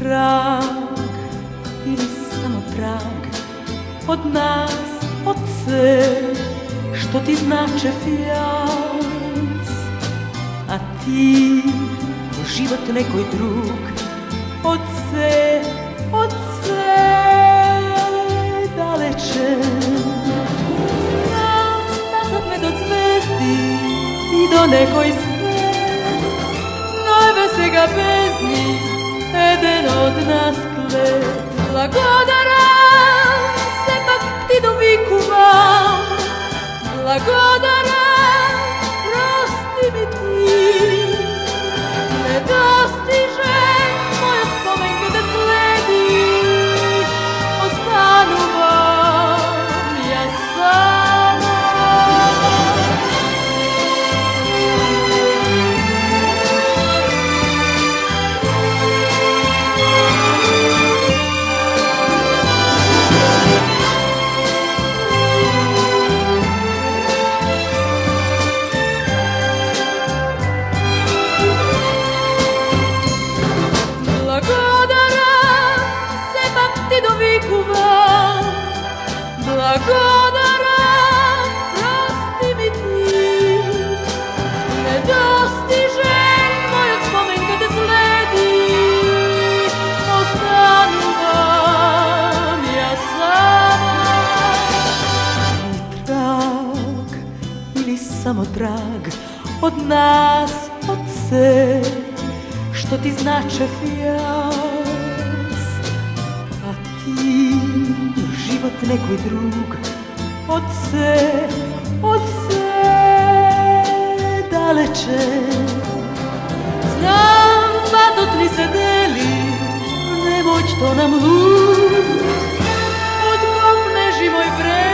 trag ili samo trag od nas, od sve što ti znače fijas, a ti život nekoj drug od sve daleče. Nazad me do zvezdi i do nekoj svet, najvesega bezni, eden od nas klet. Blagodaran se pak ti dovikuvam, blagodaran, prosti mi ti. Ne dostiže moja spomen kada slediš, ostanu vam ja sama. Blagodaran, prosti mi ti. Ne dostiže moj spomen kada slediš, ostanu vam ja sama. Ni trag ili samo trag od nas, od sve što ti znače fijas, a ti život nekoj drug od sve daleče. Znam, badotni se deli, nemoć to nam lud, odkopneži moj vreme.